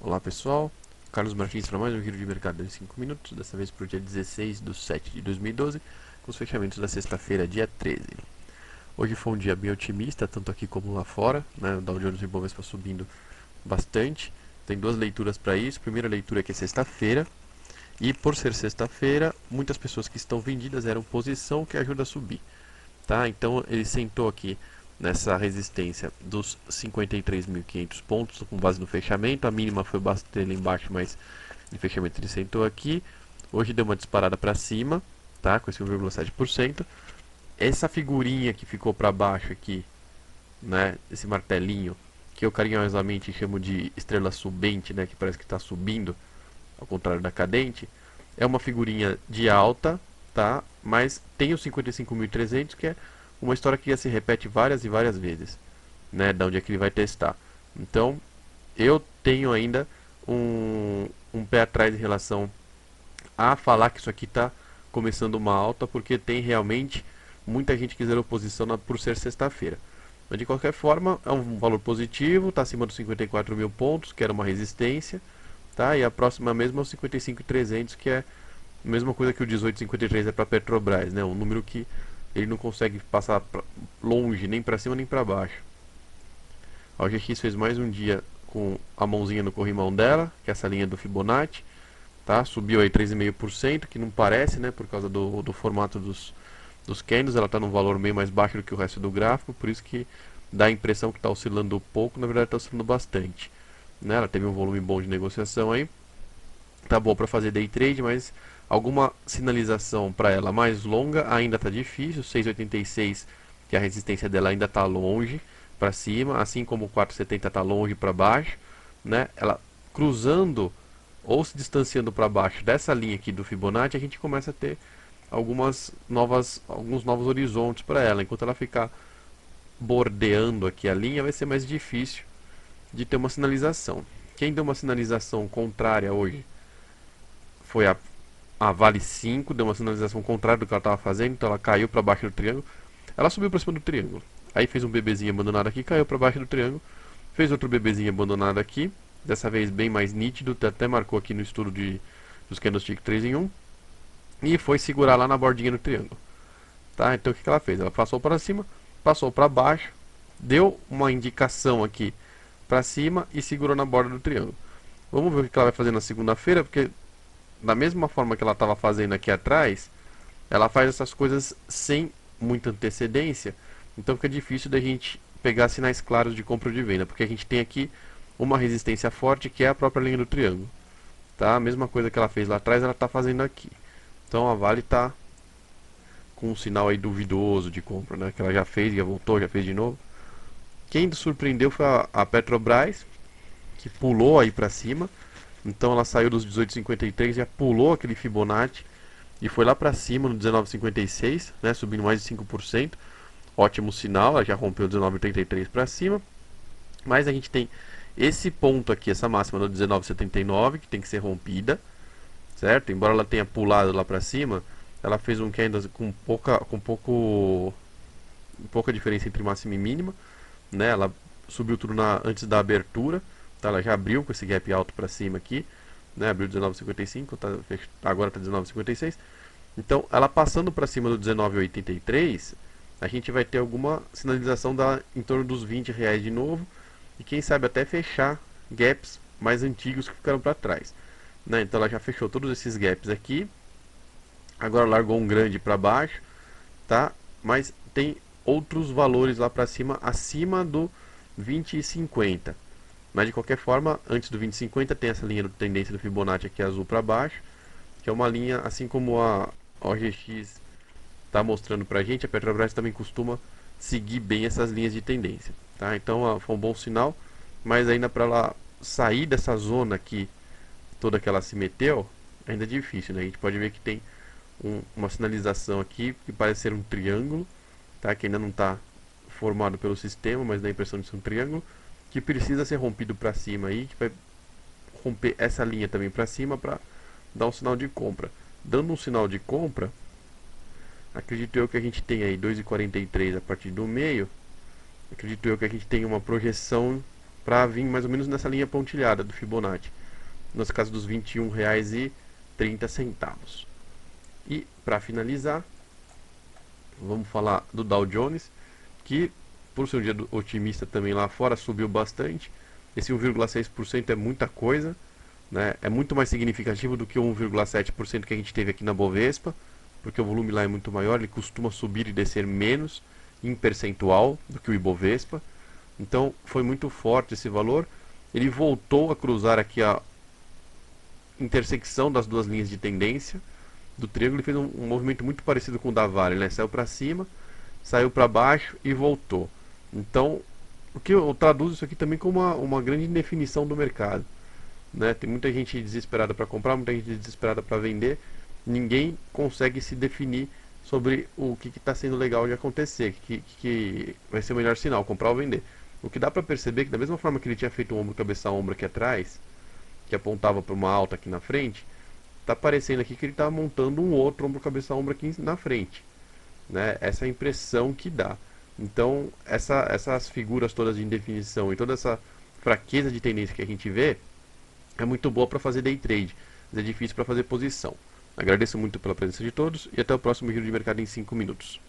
Olá pessoal, Carlos Martins para mais um giro de mercado em 5 minutos, dessa vez para o dia 16/7/2012, com os fechamentos da sexta-feira, dia 13. Hoje foi um dia bem otimista, tanto aqui como lá fora, né? O Dow Jones e o Ibovespa subindo bastante. Tem duas leituras para isso. Primeira leitura é que é sexta-feira, e por ser sexta-feira, muitas pessoas que estão vendidas eram posição, que ajuda a subir. Tá? Então ele sentou aqui nessa resistência dos 53.500 pontos com base no fechamento. A mínima foi bastante lá embaixo, mas no fechamento ele sentou aqui. Hoje deu uma disparada para cima, tá? Com esse 1,7%. Essa figurinha que ficou para baixo aqui, né? Esse martelinho, que eu carinhosamente chamo de estrela subente, né? Que parece que está subindo, ao contrário da cadente, é uma figurinha de alta, tá? Mas tem os 55.300, que é uma história que já se repete várias e várias vezes, né? Da onde é que ele vai testar. Então, eu tenho ainda um pé atrás em relação a falar que isso aqui está começando uma alta, porque tem realmente muita gente que zerou posição por ser sexta-feira. Mas de qualquer forma, é um valor positivo, está acima dos 54.000 pontos, que era uma resistência, tá? E a próxima mesmo é o 55.300, que é a mesma coisa que o 18,53 é para a Petrobras, né? Um número que ele não consegue passar longe, nem para cima nem para baixo. A OGX fez mais um dia com a mãozinha no corrimão dela, que é essa linha do Fibonacci, tá? Subiu aí 3,5%, que não parece, né? Por causa do formato dos candles, ela está num valor meio mais baixo do que o resto do gráfico, por isso que dá a impressão que está oscilando pouco, na verdade está oscilando bastante, né? Ela teve um volume bom de negociação aí, tá bom para fazer day trade, mas alguma sinalização para ela mais longa ainda está difícil. 6,86, que a resistência dela ainda está longe para cima, assim como o 4,70 está longe para baixo, né? Ela cruzando ou se distanciando para baixo dessa linha aqui do Fibonacci, a gente começa a ter alguns novos horizontes para ela. Enquanto ela ficar bordeando aqui a linha, vai ser mais difícil de ter uma sinalização. Quem deu uma sinalização contrária hoje foi a Vale 5, deu uma sinalização contrária do que ela estava fazendo, então ela caiu para baixo do triângulo. Ela subiu para cima do triângulo, aí fez um bebezinho abandonado aqui, caiu para baixo do triângulo, fez outro bebezinho abandonado aqui, dessa vez bem mais nítido, até marcou aqui no estudo dos candlestick 3 em 1, e foi segurar lá na bordinha do triângulo. Tá? Então o que ela fez? Ela passou para cima, passou para baixo, deu uma indicação aqui para cima e segurou na borda do triângulo. Vamos ver o que ela vai fazer na segunda-feira, porque da mesma forma que ela estava fazendo aqui atrás, ela faz essas coisas sem muita antecedência, então fica difícil da gente pegar sinais claros de compra ou de venda, porque a gente tem aqui uma resistência forte que é a própria linha do triângulo, tá? A mesma coisa que ela fez lá atrás, ela está fazendo aqui. Então a Vale está com um sinal aí duvidoso de compra, né? Que ela já fez, já voltou, já fez de novo. Quem surpreendeu foi a Petrobras, que pulou aí para cima. Então ela saiu dos 18,53, já pulou aquele Fibonacci e foi lá para cima no 19,56, né, subindo mais de 5%. Ótimo sinal, ela já rompeu 19,83 para cima. Mas a gente tem esse ponto aqui, essa máxima do 19,79, que tem que ser rompida, certo? Embora ela tenha pulado lá para cima, ela fez um candle com pouca diferença entre máxima e mínima, né? Ela subiu tudo antes da abertura, tá? Ela já abriu com esse gap alto para cima aqui, né? Abriu 19,55, agora está 19,56. Então, ela passando para cima do 19,83, a gente vai ter alguma sinalização em torno dos R$ 20 de novo, e quem sabe até fechar gaps mais antigos que ficaram para trás, né? Então ela já fechou todos esses gaps aqui, agora largou um grande para baixo, tá? Mas tem outros valores lá para cima, acima do 20,50. Mas de qualquer forma, antes do 20,50 tem essa linha de tendência do Fibonacci aqui azul para baixo, que é uma linha, assim como a OGX está mostrando para a gente, a Petrobras também costuma seguir bem essas linhas de tendência, tá? Então foi um bom sinal, mas ainda para ela sair dessa zona aqui, toda que ela se meteu, ainda é difícil, né? A gente pode ver que tem uma sinalização aqui que parece ser um triângulo, tá? Que ainda não está formado pelo sistema, mas dá a impressão de ser um triângulo, que precisa ser rompido para cima aí, que vai romper essa linha também para cima para dar um sinal de compra. Dando um sinal de compra, acredito eu que a gente tem aí 2,43 a partir do meio, acredito eu que a gente tem uma projeção para vir mais ou menos nessa linha pontilhada do Fibonacci. nas casas dos R$ 21,30. E para finalizar, vamos falar do Dow Jones, que por ser um dia otimista também lá fora, subiu bastante. Esse 1,6% é muita coisa, né? É muito mais significativo do que o 1,7% que a gente teve aqui na Bovespa, porque o volume lá é muito maior, ele costuma subir e descer menos em percentual do que o Ibovespa. Então foi muito forte esse valor. Ele voltou a cruzar aqui a intersecção das duas linhas de tendência do triângulo. Ele fez um movimento muito parecido com o da Vale, né? Saiu para cima, saiu para baixo e voltou. Então, o que eu traduzo isso aqui também como uma grande indefinição do mercado, né? Tem muita gente desesperada para comprar, muita gente desesperada para vender. Ninguém consegue se definir sobre o que está sendo legal de acontecer, que vai ser o melhor sinal, comprar ou vender. O que dá para perceber é que da mesma forma que ele tinha feito um ombro, cabeça a ombro aqui atrás, que apontava para uma alta aqui na frente, está parecendo aqui que ele está montando um outro ombro, cabeça a ombro aqui na frente, né? Essa é a impressão que dá. Então, essas figuras todas de indefinição e toda essa fraqueza de tendência que a gente vê é muito boa para fazer day trade, mas é difícil para fazer posição. Agradeço muito pela presença de todos e até o próximo Giro de Mercado em 5 minutos.